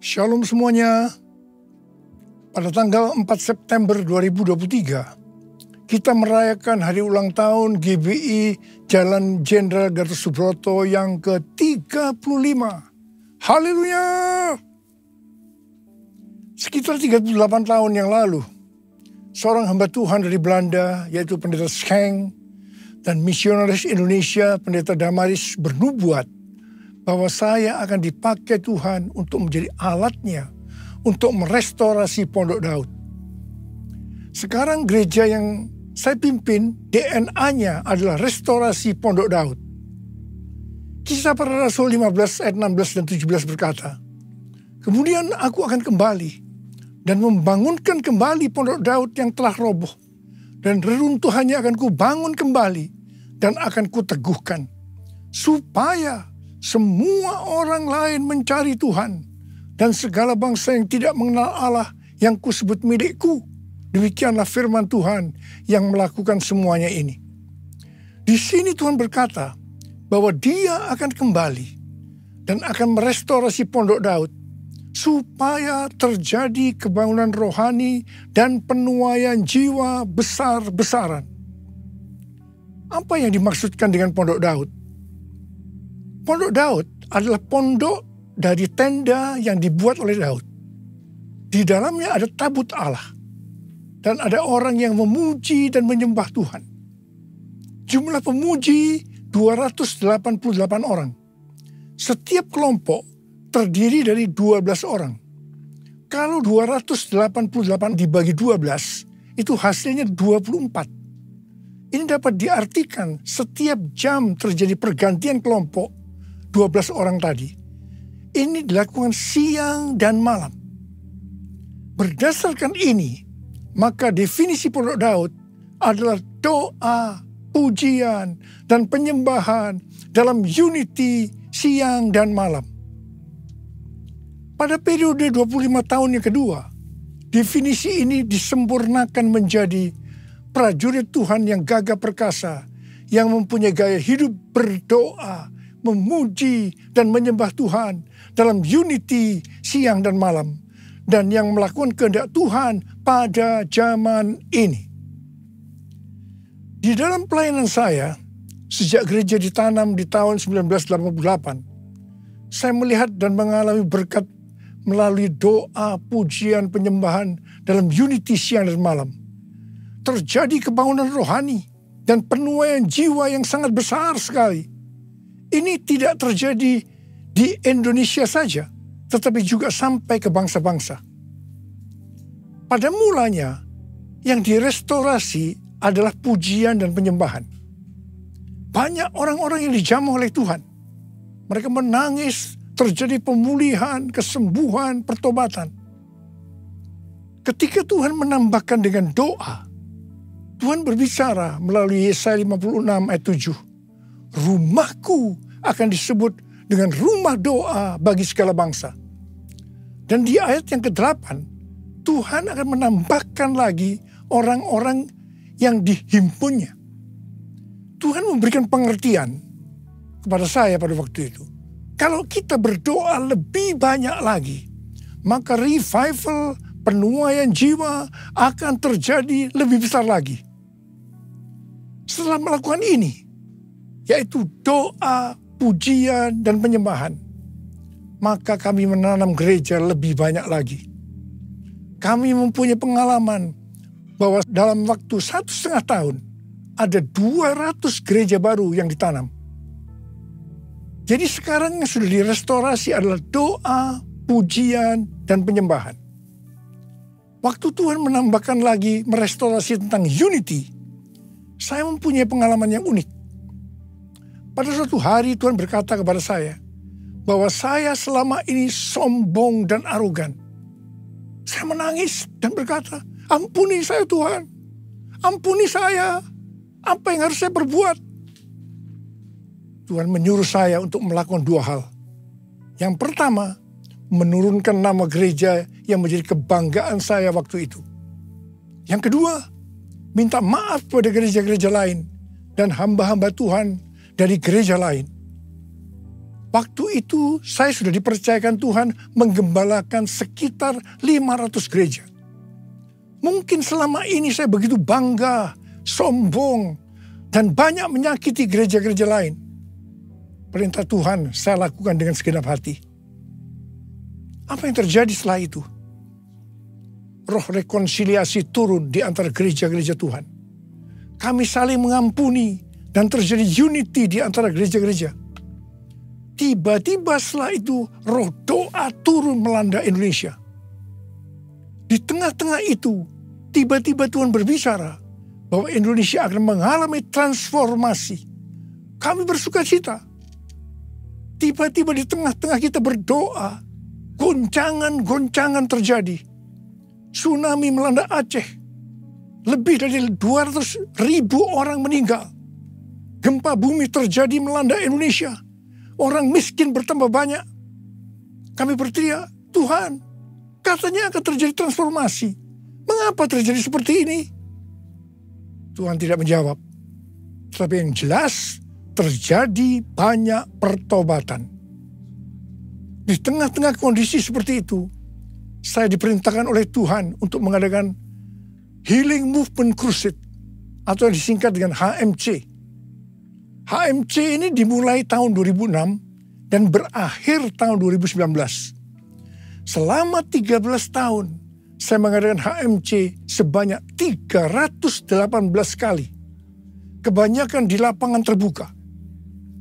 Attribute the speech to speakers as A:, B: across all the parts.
A: Shalom semuanya. Pada tanggal 4 September 2023, kita merayakan hari ulang tahun GBI Jalan Jenderal Gatot Subroto yang ke-35. Haleluya! Sekitar 38 tahun yang lalu, seorang hamba Tuhan dari Belanda, yaitu Pendeta Schenk, dan misionaris Indonesia, Pendeta Damaris, bernubuat bahwa saya akan dipakai Tuhan untuk menjadi alatnya untuk merestorasi Pondok Daud. Sekarang gereja yang saya pimpin, DNA-nya adalah restorasi Pondok Daud. Kisah Para Rasul 15 ayat 16 dan 17 berkata, "Kemudian aku akan kembali dan membangunkan kembali Pondok Daud yang telah roboh, dan reruntuhannya akan kubangun kembali dan akan kuteguhkan, supaya semua orang lain mencari Tuhan, dan segala bangsa yang tidak mengenal Allah yang kusebut milikku. Demikianlah firman Tuhan yang melakukan semuanya ini." Di sini Tuhan berkata bahwa Dia akan kembali dan akan merestorasi Pondok Daud, supaya terjadi kebangunan rohani dan penuaian jiwa besar-besaran. Apa yang dimaksudkan dengan Pondok Daud? Pondok Daud adalah pondok dari tenda yang dibuat oleh Daud. Di dalamnya ada tabut Allah, dan ada orang yang memuji dan menyembah Tuhan. Jumlah pemuji 288 orang. Setiap kelompok terdiri dari 12 orang. Kalau 288 dibagi 12, itu hasilnya 24. Ini dapat diartikan setiap jam terjadi pergantian kelompok 12 orang tadi. Ini dilakukan siang dan malam. Berdasarkan ini, maka definisi Pondok Daud adalah doa, pujian, dan penyembahan dalam unity siang dan malam. Pada periode 25 tahun yang kedua, definisi ini disempurnakan menjadi prajurit Tuhan yang gagah perkasa, yang mempunyai gaya hidup berdoa, memuji dan menyembah Tuhan dalam unity siang dan malam, dan yang melakukan kehendak Tuhan pada zaman ini. Di dalam pelayanan saya, sejak gereja ditanam di tahun 1988, saya melihat dan mengalami berkat melalui doa, pujian, penyembahan dalam unity siang dan malam. Terjadi kebangunan rohani dan penuaian jiwa yang sangat besar sekali. Ini tidak terjadi di Indonesia saja, tetapi juga sampai ke bangsa-bangsa. Pada mulanya, yang direstorasi adalah pujian dan penyembahan. Banyak orang-orang yang dijamah oleh Tuhan. Mereka menangis, terjadi pemulihan, kesembuhan, pertobatan. Ketika Tuhan menambahkan dengan doa, Tuhan berbicara melalui Yesaya 56 ayat 7. "Rumahku akan disebut dengan rumah doa bagi segala bangsa." Dan di ayat yang ke-8, Tuhan akan menambahkan lagi orang-orang yang dihimpunnya. Tuhan memberikan pengertian kepada saya pada waktu itu. Kalau kita berdoa lebih banyak lagi, maka revival, penuaian jiwa akan terjadi lebih besar lagi. Setelah melakukan ini, yaitu doa, pujian, dan penyembahan, maka kami menanam gereja lebih banyak lagi. Kami mempunyai pengalaman bahwa dalam waktu 1,5 tahun, ada 200 gereja baru yang ditanam. Jadi sekarang yang sudah direstorasi adalah doa, pujian, dan penyembahan. Waktu Tuhan menambahkan lagi merestorasi tentang unity, saya mempunyai pengalaman yang unik. Pada suatu hari Tuhan berkata kepada saya bahwa saya selama ini sombong dan arogan. Saya menangis dan berkata, "Ampuni saya Tuhan, ampuni saya. Apa yang harus saya perbuat?" Tuhan menyuruh saya untuk melakukan 2 hal. Yang pertama, menurunkan nama gereja yang menjadi kebanggaan saya waktu itu. Yang kedua, minta maaf pada gereja-gereja lain dan hamba-hamba Tuhan dari gereja lain. Waktu itu saya sudah dipercayakan Tuhan menggembalakan sekitar 500 gereja. Mungkin selama ini saya begitu bangga, sombong, dan banyak menyakiti gereja-gereja lain. Perintah Tuhan saya lakukan dengan segenap hati. Apa yang terjadi setelah itu? Roh rekonsiliasi turun di antara gereja-gereja Tuhan. Kami saling mengampuni dan terjadi unity di antara gereja-gereja. Tiba-tiba setelah itu roh doa turun melanda Indonesia. Di tengah-tengah itu tiba-tiba Tuhan berbicara bahwa Indonesia akan mengalami transformasi. Kami bersuka cita. Tiba-tiba di tengah-tengah kita berdoa, goncangan-goncangan terjadi. Tsunami melanda Aceh. Lebih dari 200.000 orang meninggal. Gempa bumi terjadi melanda Indonesia. Orang miskin bertambah banyak. Kami berteriak, Tuhan, katanya akan terjadi transformasi. Mengapa terjadi seperti ini? Tuhan tidak menjawab. Tetapi yang jelas, terjadi banyak pertobatan. Di tengah-tengah kondisi seperti itu, saya diperintahkan oleh Tuhan untuk mengadakan Healing Movement Crusade, atau yang disingkat dengan HMC. HMC ini dimulai tahun 2006 dan berakhir tahun 2019. Selama 13 tahun, saya mengadakan HMC sebanyak 318 kali. Kebanyakan di lapangan terbuka.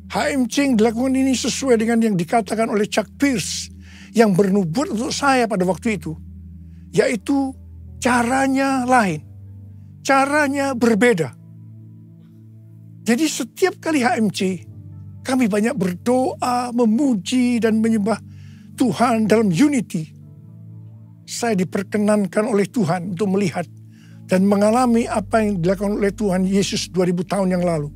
A: HMC yang dilakukan ini sesuai dengan yang dikatakan oleh Chuck Pierce yang bernubuat untuk saya pada waktu itu. Yaitu caranya lain. Caranya berbeda. Jadi setiap kali HMC, kami banyak berdoa, memuji, dan menyembah Tuhan dalam unity. Saya diperkenankan oleh Tuhan untuk melihat dan mengalami apa yang dilakukan oleh Tuhan Yesus 2000 tahun yang lalu.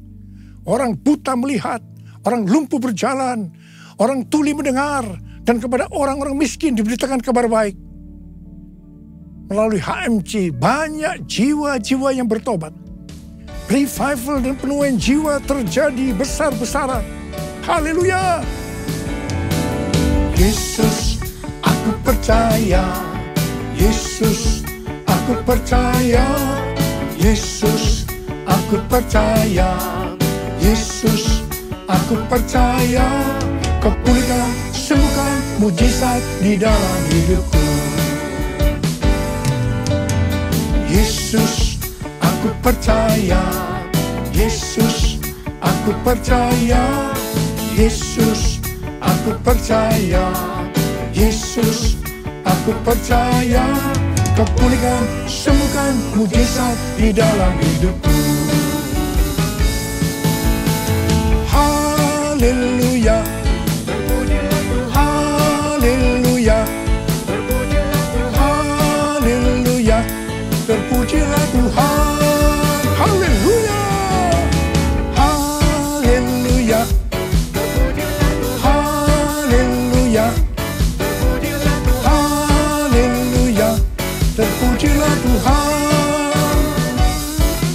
A: Orang buta melihat, orang lumpuh berjalan, orang tuli mendengar, dan kepada orang-orang miskin diberitakan kabar baik. Melalui HMC banyak jiwa-jiwa yang bertobat. Revival dan penuaian jiwa terjadi besar-besaran. Haleluya. Yesus, aku percaya. Yesus, aku percaya. Yesus, aku percaya. Yesus, aku percaya. Kau pulihkan, sembuhkan, mujizat di dalam hidupku. Yesus, aku percaya. Yesus, aku percaya. Yesus, aku percaya. Yesus, aku percaya. Kau pulihkan, sembuhkan, mujizat di dalam hidupku. Haleluya. Haleluya. Haleluya. Terpujilah Tuhan. Haleluya. Haleluya. Haleluya. Haleluya. Terpujilah Tuhan.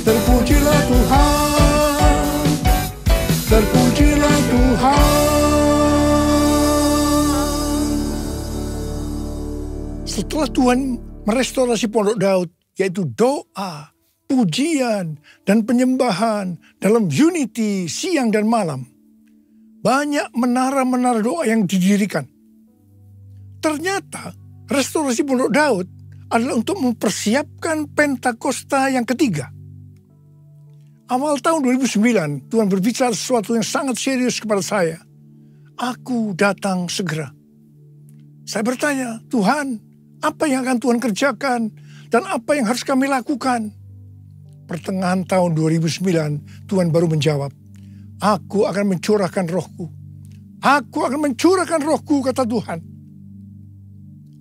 A: Terpujilah Tuhan. Terpujilah Tuhan. Setelah Tuhan merestorasi Pondok Daud, yaitu doa, pujian, dan penyembahan dalam unity siang dan malam. Banyak menara-menara doa yang didirikan. Ternyata restorasi Pondok Daud adalah untuk mempersiapkan Pentakosta yang ketiga. Awal tahun 2009, Tuhan berbicara sesuatu yang sangat serius kepada saya. Aku datang segera. Saya bertanya, Tuhan, apa yang akan Tuhan kerjakan? Dan apa yang harus kami lakukan? Pertengahan tahun 2009, Tuhan baru menjawab, aku akan mencurahkan rohku. Aku akan mencurahkan rohku, kata Tuhan.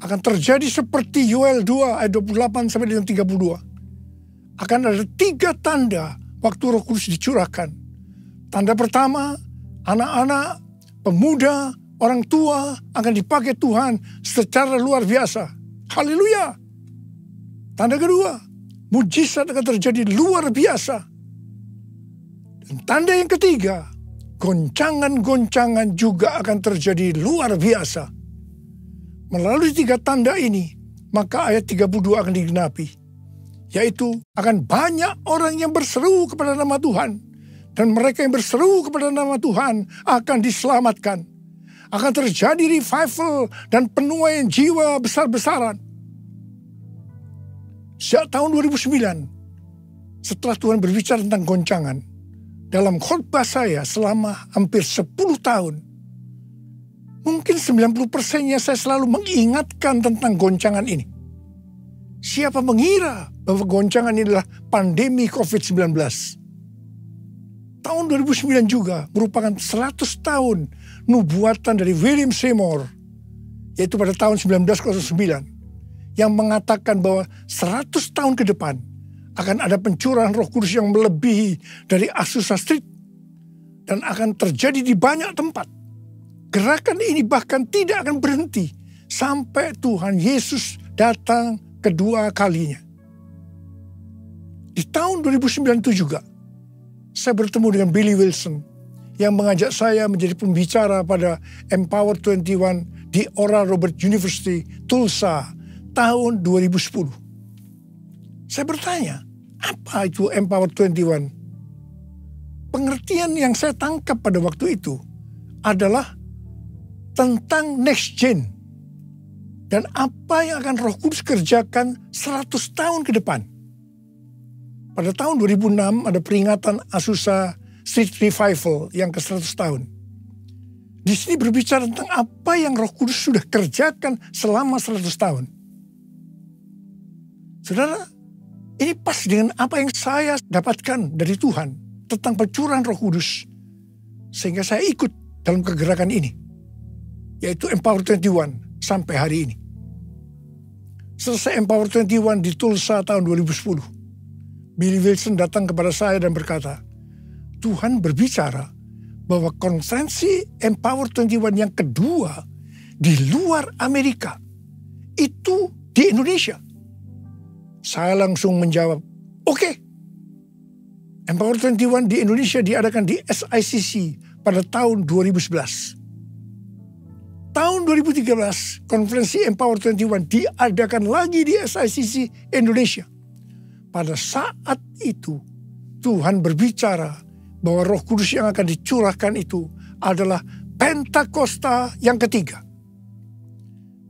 A: Akan terjadi seperti Yoel 2 ayat 28 sampai dengan 32. Akan ada 3 tanda waktu Roh Kudus dicurahkan. Tanda pertama, anak-anak, pemuda, orang tua akan dipakai Tuhan secara luar biasa. Haleluya. Tanda kedua, mujizat akan terjadi luar biasa. Dan tanda yang ketiga, goncangan-goncangan juga akan terjadi luar biasa. Melalui 3 tanda ini, maka ayat 32 akan digenapi. Yaitu akan banyak orang yang berseru kepada nama Tuhan. Dan mereka yang berseru kepada nama Tuhan akan diselamatkan. Akan terjadi revival dan penuaian jiwa besar-besaran. Sejak tahun 2009, setelah Tuhan berbicara tentang goncangan, dalam khotbah saya selama hampir 10 tahun, mungkin 90%-nya saya selalu mengingatkan tentang goncangan ini. Siapa mengira bahwa goncangan ini adalah pandemi COVID-19? Tahun 2009 juga merupakan 100 tahun nubuatan dari William Seymour, yaitu pada tahun 1909, yang mengatakan bahwa 100 tahun ke depan akan ada pencurahan Roh Kudus yang melebihi dari Azusa Street dan akan terjadi di banyak tempat. Gerakan ini bahkan tidak akan berhenti sampai Tuhan Yesus datang kedua kalinya. Di tahun 2009 itu juga, saya bertemu dengan Billy Wilson yang mengajak saya menjadi pembicara pada Empower 21 di Oral Roberts University, Tulsa, tahun 2010. Saya bertanya, apa itu Empower 21? Pengertian yang saya tangkap pada waktu itu adalah tentang next gen dan apa yang akan Roh Kudus kerjakan 100 tahun ke depan. Pada tahun 2006 ada peringatan Azusa Street Revival yang ke-100 tahun. Di sini berbicara tentang apa yang Roh Kudus sudah kerjakan selama 100 tahun. Saudara, ini pas dengan apa yang saya dapatkan dari Tuhan tentang pencurahan Roh Kudus. Sehingga saya ikut dalam kegerakan ini, yaitu Empower 21 sampai hari ini. Selesai Empower 21 di Tulsa tahun 2010, Billy Wilson datang kepada saya dan berkata, Tuhan berbicara bahwa konferensi Empower 21 yang kedua di luar Amerika itu di Indonesia. Saya langsung menjawab, oke. Empower 21 di Indonesia diadakan di SICC pada tahun 2011. Tahun 2013, konferensi Empower 21 diadakan lagi di SICC Indonesia. Pada saat itu, Tuhan berbicara bahwa Roh Kudus yang akan dicurahkan itu adalah Pentakosta yang ketiga.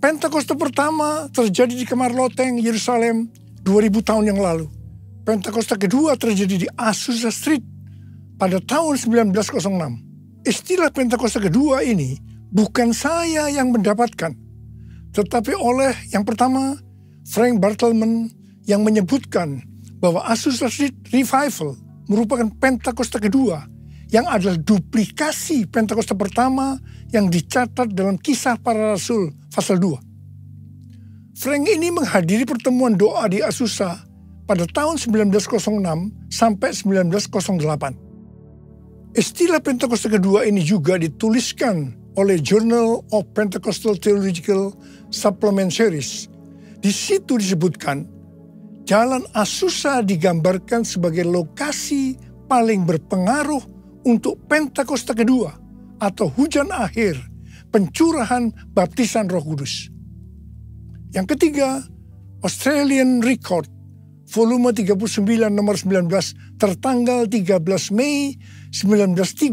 A: Pentakosta pertama terjadi di Kamar Loteng, Yerusalem, 2000 tahun yang lalu. Pentakosta kedua terjadi di Azusa Street pada tahun 1906. Istilah Pentakosta kedua ini bukan saya yang mendapatkan, tetapi oleh yang pertama, Frank Bartleman, yang menyebutkan bahwa Azusa Street Revival merupakan Pentakosta kedua yang adalah duplikasi Pentakosta pertama yang dicatat dalam Kisah Para Rasul pasal 2. Frank ini menghadiri pertemuan doa di Azusa pada tahun 1906 sampai 1908. Istilah Pentakosta kedua ini juga dituliskan oleh Journal of Pentecostal Theological Supplement Series. Di situ disebutkan, Jalan Azusa digambarkan sebagai lokasi paling berpengaruh untuk Pentakosta kedua atau hujan akhir, pencurahan baptisan Roh Kudus. Yang ketiga, Australian Record, volume 39 nomor 19 tertanggal 13 Mei 1935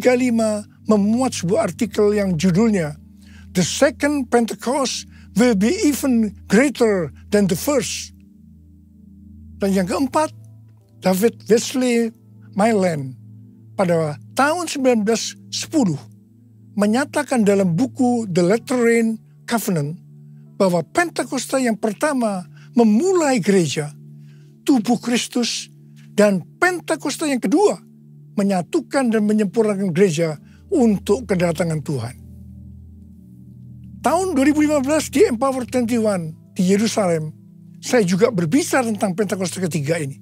A: memuat sebuah artikel yang judulnya The Second Pentecost Will Be Even Greater Than the First. Dan yang keempat, David Wesley Mylan pada tahun 1910 menyatakan dalam buku The Latter Rain Covenant bahwa Pentakosta yang pertama memulai gereja, tubuh Kristus, dan Pentakosta yang kedua menyatukan dan menyempurnakan gereja untuk kedatangan Tuhan. Tahun 2015 di Empower 21 di Yerusalem, saya juga berbicara tentang Pentakosta ketiga ini.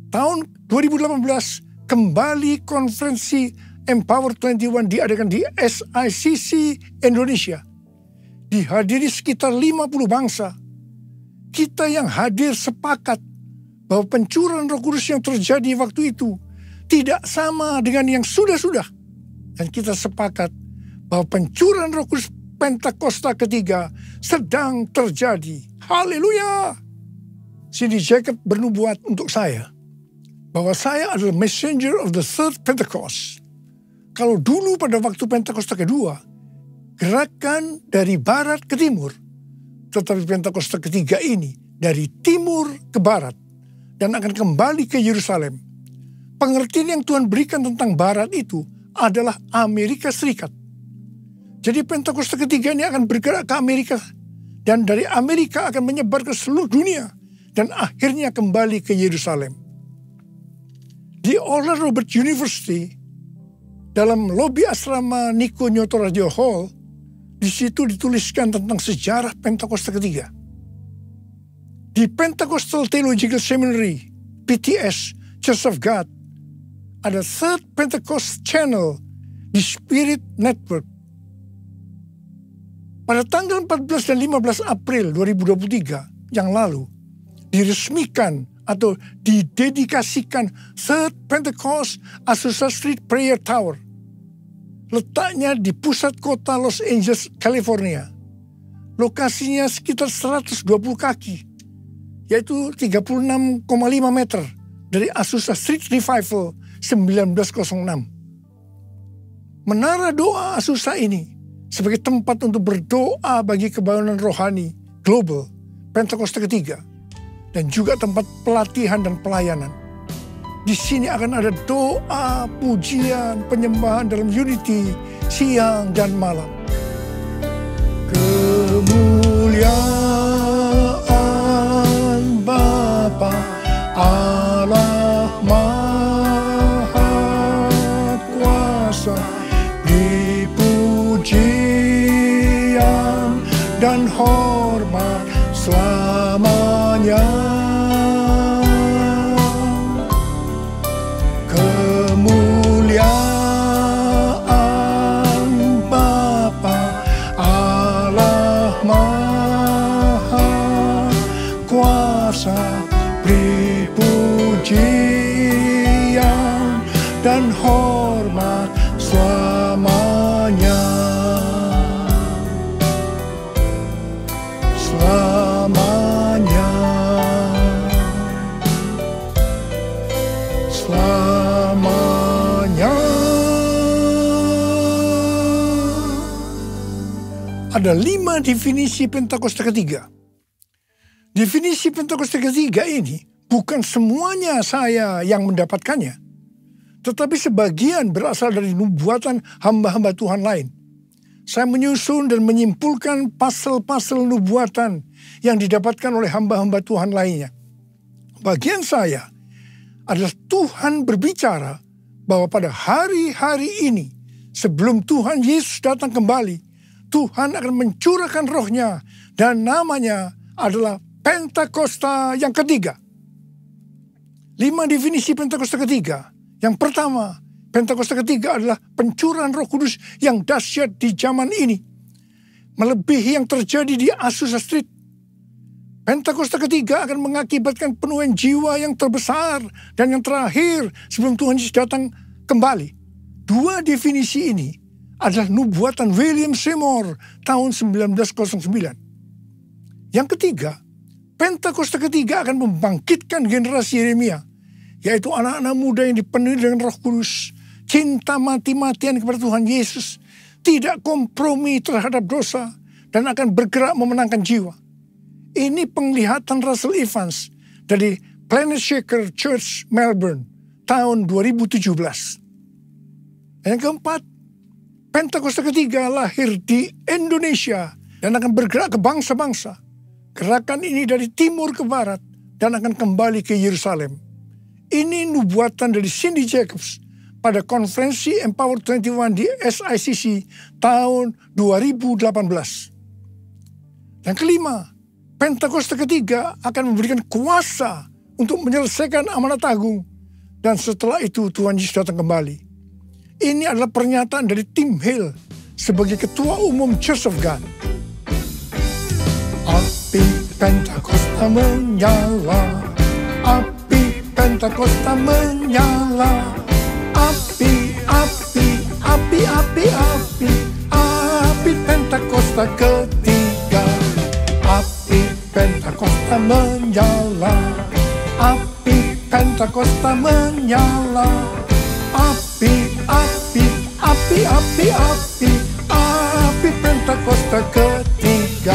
A: Tahun 2018 kembali konferensi Empower 21 diadakan di SICC Indonesia. Dihadiri sekitar 50 bangsa. Kita yang hadir sepakat bahwa pencurahan Roh Kudus yang terjadi waktu itu tidak sama dengan yang sudah-sudah. Dan kita sepakat bahwa pencurahan Roh Kudus Pentakosta ketiga sedang terjadi. Haleluya! Cindy Jacob bernubuat untuk saya bahwa saya adalah messenger of the third Pentecost. Kalau dulu pada waktu Pentakosta kedua, gerakan dari barat ke timur, tetapi Pentakosta ketiga ini dari timur ke barat dan akan kembali ke Yerusalem. Pengertian yang Tuhan berikan tentang barat itu adalah Amerika Serikat. Jadi Pentakosta ketiga ini akan bergerak ke Amerika dan dari Amerika akan menyebar ke seluruh dunia dan akhirnya kembali ke Yerusalem. Di Oral Roberts University, dalam lobi asrama Nico Nyoto Radio Hall, di situ dituliskan tentang sejarah Pentakosta ketiga. Di Pentecostal Theological Seminary, PTS, Church of God, ada Third Pentecost Channel di Spirit Network. Pada tanggal 14 dan 15 April 2023 yang lalu, diresmikan atau didedikasikan Third Pentecost Azusa Street Prayer Tower. Letaknya di pusat kota Los Angeles, California. Lokasinya sekitar 120 kaki, yaitu 36,5 meter dari Azusa Street Revival 1906. Menara doa Azusa ini sebagai tempat untuk berdoa bagi kebangunan rohani global Pentakosta ketiga dan juga tempat pelatihan dan pelayanan. Di sini akan ada doa, pujian, penyembahan dalam unity siang dan malam. Kemuliaan Bapa Allah Maha Kuasa, dipujian dan hormat selamanya. Kemuliaan Bapa Allah Maha Kuasa, dipujian dan hormat selamanya. Selamanya. Selamanya. Ada 5 definisi Pentakosta ketiga. Definisi Pentakosta ketiga ini bukan semuanya saya yang mendapatkannya, tetapi sebagian berasal dari nubuatan hamba-hamba Tuhan lain. Saya menyusun dan menyimpulkan pasal-pasal nubuatan yang didapatkan oleh hamba-hamba Tuhan lainnya. Bagian saya adalah Tuhan berbicara bahwa pada hari-hari ini, sebelum Tuhan Yesus datang kembali, Tuhan akan mencurahkan rohnya dan namanya adalah Pentakosta yang ketiga. 5 definisi Pentakosta ketiga. Yang pertama, Pentakosta ketiga adalah pencurahan Roh Kudus yang dahsyat di zaman ini, melebihi yang terjadi di Azusa Street. Pentakosta ketiga akan mengakibatkan penuhan jiwa yang terbesar dan yang terakhir sebelum Tuhan Yesus datang kembali. 2 definisi ini adalah nubuatan William Seymour tahun 1909. Yang ketiga, Pentakosta ketiga akan membangkitkan generasi Yeremia, yaitu anak-anak muda yang dipenuhi dengan Roh Kudus, cinta mati-matian kepada Tuhan Yesus, tidak kompromi terhadap dosa, dan akan bergerak memenangkan jiwa. Ini penglihatan Russell Evans dari Planet Shaker Church Melbourne tahun 2017. Yang keempat, Pentakosta ketiga lahir di Indonesia dan akan bergerak ke bangsa-bangsa. Gerakan ini dari timur ke barat dan akan kembali ke Yerusalem. Ini nubuatan dari Cindy Jacobs pada konferensi Empower 21 di SICC tahun 2018. Yang kelima, Pentakosta ketiga akan memberikan kuasa untuk menyelesaikan amanat agung. Dan setelah itu Tuhan Yesus datang kembali. Ini adalah pernyataan dari Tim Hill sebagai Ketua Umum Church of God. Api Pentakosta menyala, api Pentakosta menyala, api, api, api, Pentakosta menyala. Api, api, api, api, api, api Pentakosta ketiga.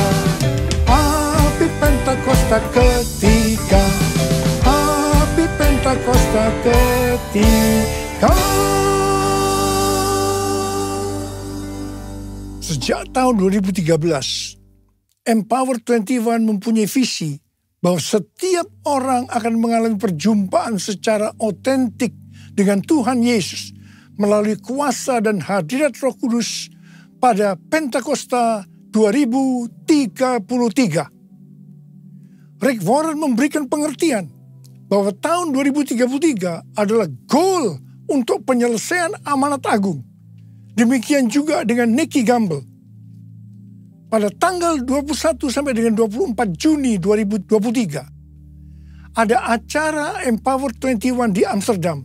A: Api Pentakosta ketiga. Api Pentakosta ketiga. Sejak tahun 2013, Empower 21 mempunyai visi bahwa setiap orang akan mengalami perjumpaan secara otentik dengan Tuhan Yesus melalui kuasa dan hadirat Roh Kudus pada Pentakosta 2033. Rick Warren memberikan pengertian bahwa tahun 2033 adalah goal untuk penyelesaian amanat agung. Demikian juga dengan Nicky Gamble. Pada tanggal 21 sampai dengan 24 Juni 2023, ada acara Empower 21 di Amsterdam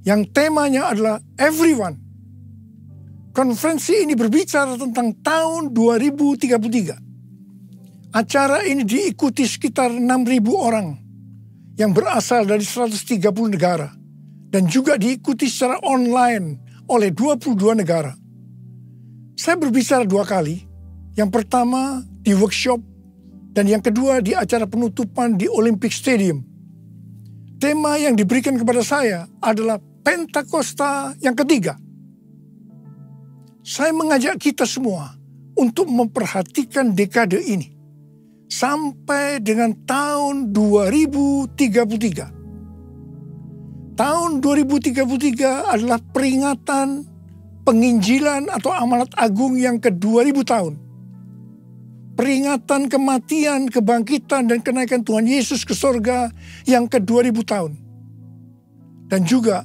A: yang temanya adalah Everyone. Konferensi ini berbicara tentang tahun 2033. Acara ini diikuti sekitar 6.000 orang yang berasal dari 130 negara dan juga diikuti secara online oleh 22 negara. Saya berbicara 2 kali. Yang pertama di workshop dan yang kedua di acara penutupan di Olympic Stadium. Tema yang diberikan kepada saya adalah Pentakosta yang ketiga. Saya mengajak kita semua untuk memperhatikan dekade ini sampai dengan tahun 2033. Tahun 2033 adalah peringatan penginjilan atau amanat agung yang ke-2000 tahun. Peringatan kematian, kebangkitan, dan kenaikan Tuhan Yesus ke sorga yang ke-2000 tahun. Dan juga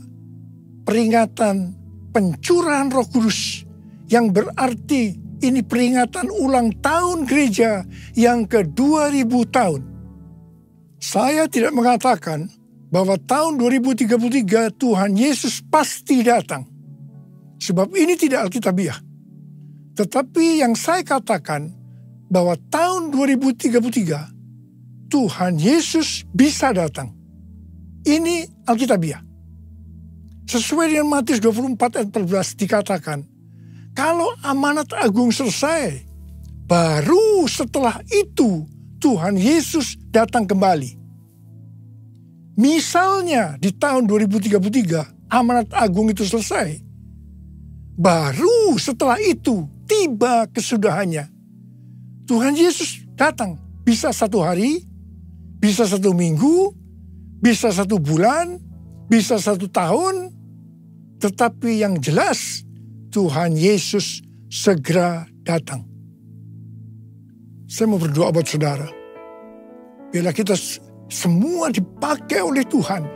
A: peringatan pencurahan Roh Kudus yang berarti ini peringatan ulang tahun gereja yang ke-2000 tahun. Saya tidak mengatakan bahwa tahun 2033 Tuhan Yesus pasti datang. Sebab ini tidak alkitabiah. Tetapi yang saya katakan bahwa tahun 2033 Tuhan Yesus bisa datang. Ini alkitabiah. Sesuai dengan Matius 24 ayat 14 dikatakan, kalau amanat agung selesai, baru setelah itu Tuhan Yesus datang kembali. Misalnya di tahun 2033 amanat agung itu selesai, baru setelah itu tiba kesudahannya. Tuhan Yesus datang, bisa 1 hari, bisa 1 minggu, bisa 1 bulan, bisa 1 tahun. Tetapi yang jelas Tuhan Yesus segera datang. Saya mau berdoa buat saudara. Bila kita semua dipakai oleh Tuhan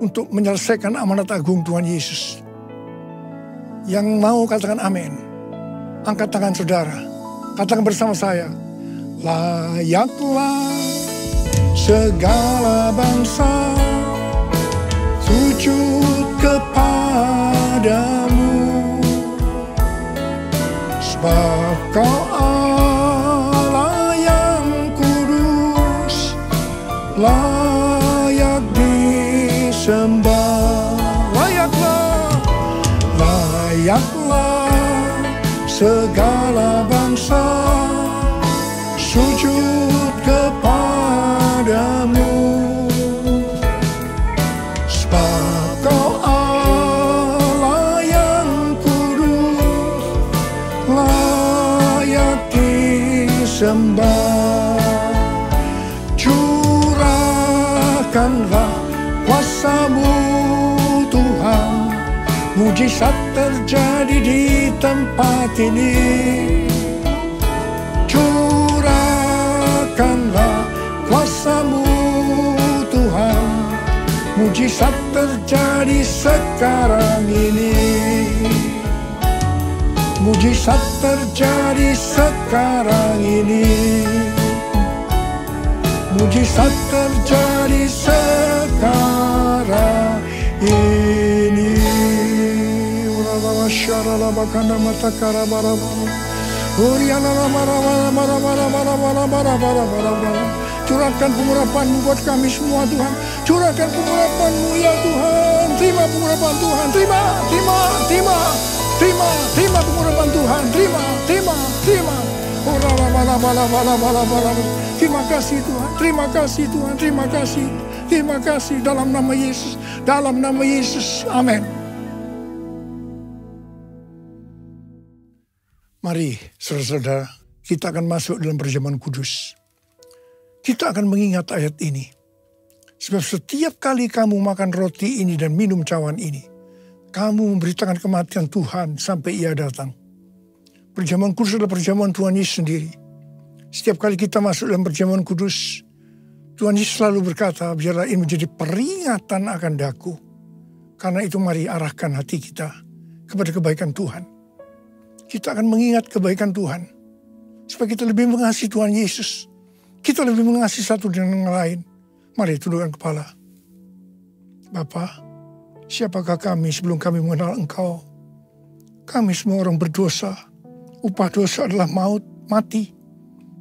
A: untuk menyelesaikan amanat agung Tuhan Yesus. Yang mau katakan amin. Angkat tangan saudara. Katakan bersama saya, layaklah segala bangsa sujud kepadamu, sebab Kau Allah yang kudus, layak disembah. Layaklah segala bangsa sujud kepadamu, sebab Kau Allah yang kudus, layak disembah. Curahkanlah kuasa-Mu Tuhan, mujizat terjadi di tempat ini. Curahkanlah kuasa-Mu Tuhan, mujizat terjadi sekarang ini. Mujizat terjadi sekarang ini. Mujizat terjadi sekarang ini. Syarala bakanda mata karabara. Uriana mara mara mara mara mara mara mara mara mara. Curahkan pengurapan-Mu buat kami semua Tuhan. Curahkan pengurapan-Mu ya Tuhan. Terima pengurapan Tuhan. Terima pengurapan Tuhan. Terima. Terima kasih Tuhan. Terima kasih Tuhan. Terima kasih dalam nama Yesus. Dalam nama Yesus. Amin. Mari saudara-saudara, kita akan masuk dalam perjamuan kudus. Kita akan mengingat ayat ini. Sebab setiap kali kamu makan roti ini dan minum cawan ini, kamu memberitakan kematian Tuhan sampai Ia datang. Perjamuan kudus adalah perjamuan Tuhan Yesus sendiri. Setiap kali kita masuk dalam perjamuan kudus, Tuhan Yesus selalu berkata, biarlah ini menjadi peringatan akan daku. Karena itu mari arahkan hati kita kepada kebaikan Tuhan. Kita akan mengingat kebaikan Tuhan. Supaya kita lebih mengasihi Tuhan Yesus. Kita lebih mengasihi satu dengan yang lain. Mari tundukkan kepala. Bapa, siapakah kami sebelum kami mengenal Engkau? Kami semua orang berdosa. Upah dosa adalah maut, mati.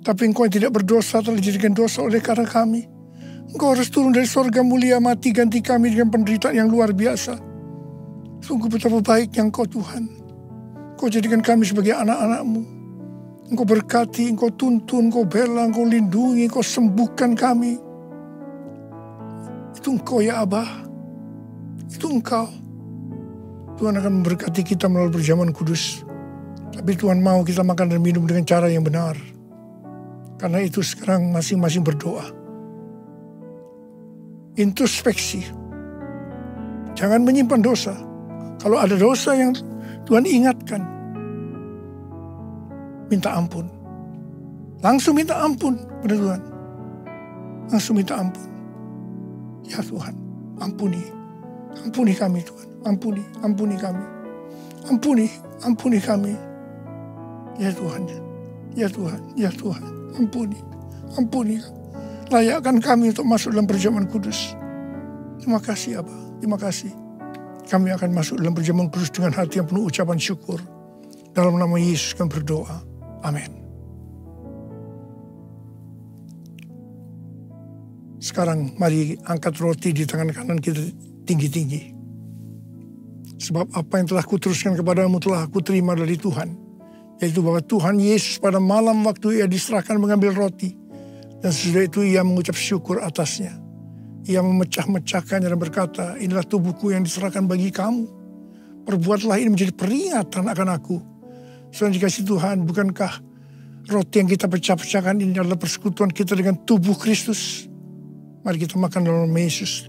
A: Tapi Engkau yang tidak berdosa telah dijadikan dosa oleh karena kami. Engkau harus turun dari surga mulia, mati ganti kami dengan penderitaan yang luar biasa. Sungguh betapa baiknya Engkau Tuhan. Engkau jadikan kami sebagai anak-anak-Mu. Engkau berkati, Engkau tuntun, Engkau bela, Engkau lindungi, Engkau sembuhkan kami. Itu Engkau ya Abah. Itu Engkau. Tuhan akan memberkati kita melalui perjamuan kudus. Tapi Tuhan mau kita makan dan minum dengan cara yang benar. Karena itu sekarang masing-masing berdoa. Introspeksi. Jangan menyimpan dosa. Kalau ada dosa yang Tuhan ingatkan, minta ampun. Langsung minta ampun pada Tuhan. Langsung minta ampun. Ya Tuhan, ampuni. Ampuni kami Tuhan. Ampuni kami. Ampuni kami. Ya Tuhan. Ampuni. Layakkan kami untuk masuk dalam perjamuan kudus. Terima kasih Abah. Terima kasih. Kami akan masuk dalam perjamuan kudus dengan hati yang penuh ucapan syukur. Dalam nama Yesus kami berdoa. Amin. Sekarang mari angkat roti di tangan kanan kita tinggi-tinggi. Sebab apa yang telah kuteruskan kepadamu telah aku terima dari Tuhan. Yaitu bahwa Tuhan Yesus pada malam waktu Ia diserahkan mengambil roti. Dan sesudah itu Ia mengucap syukur atasnya. Ia memecah-mecahkannya dan berkata, inilah tubuhku yang diserahkan bagi kamu. Perbuatlah ini menjadi peringatan akan aku. Saudara dikasihi Tuhan, bukankah roti yang kita pecah-pecahkan ini adalah persekutuan kita dengan tubuh Kristus? Mari kita makan dalam nama Yesus.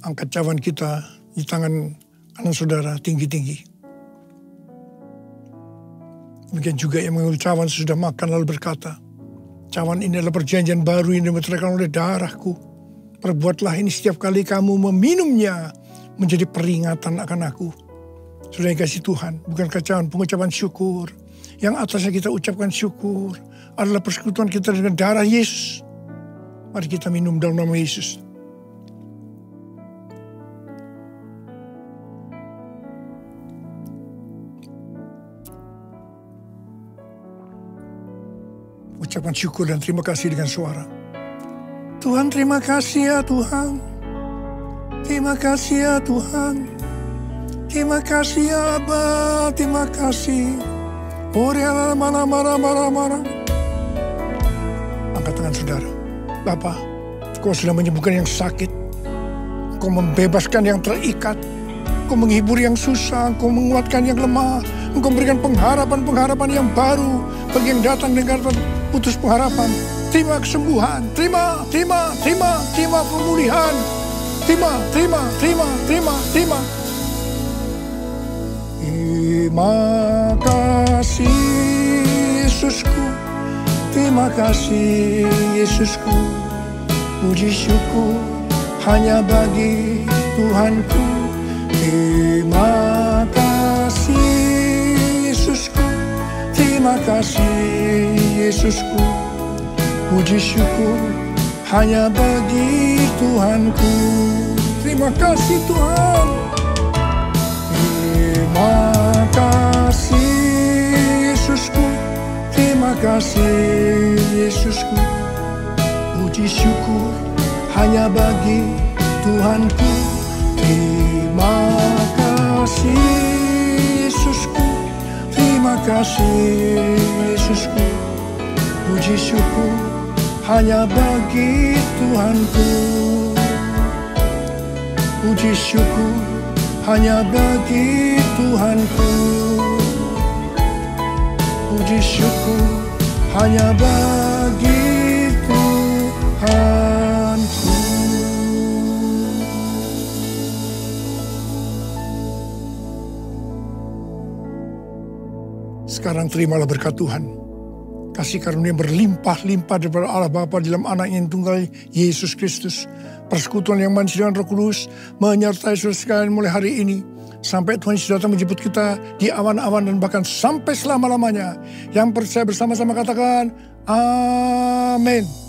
A: Angkat cawan kita di tangan kanan saudara tinggi-tinggi. Demikian juga yang mengambil cawan sesudah makan lalu berkata, cawan ini adalah perjanjian baru yang dimeteraikan oleh darahku. Perbuatlah ini setiap kali kamu meminumnya menjadi peringatan akan aku. Sudah dikasih Tuhan, bukankah cawan pengucapan syukur yang atasnya kita ucapkan syukur adalah persekutuan kita dengan darah Yesus. Mari kita minum dalam nama Yesus. Ucapan syukur dan terima kasih dengan suara. Tuhan, terima kasih ya Tuhan. Terima kasih ya Tuhan. Terima kasih ya Abah. Terima kasih. Angkat tangan saudara. Bapa, Kau sudah menyembuhkan yang sakit. Kau membebaskan yang terikat. Kau menghibur yang susah. Kau menguatkan yang lemah. Engkau memberikan pengharapan-pengharapan yang baru bagi yang datang dengan putus pengharapan. Terima kesembuhan, terima pemulihan. Terima. Terima kasih Yesusku. Terima kasih Yesusku. Puji syukur hanya bagi Tuhanku. Terima kasih Yesusku. terima kasih Yesusku. Puji syukur hanya bagi Tuhanku. Terima kasih Tuhan. Terima kasih Yesusku. Terima kasih Yesusku. Puji syukur hanya bagi Tuhanku. Terima kasih Yesusku. Terima kasih Yesusku. Puji syukur hanya bagi Tuhanku. Puji syukur hanya bagi Tuhanku. Puji syukur hanya bagi Tuhanku. Sekarang terimalah berkat Tuhan. Kasih karunia berlimpah-limpah daripada Allah Bapa dalam anak yang tunggal Yesus Kristus. Persekutuan yang manis dengan Roh Kudus menyertai saudara sekalian mulai hari ini. Sampai Tuhan Yesus datang menjemput kita di awan-awan dan bahkan sampai selama-lamanya. Yang percaya bersama-sama katakan, Amin.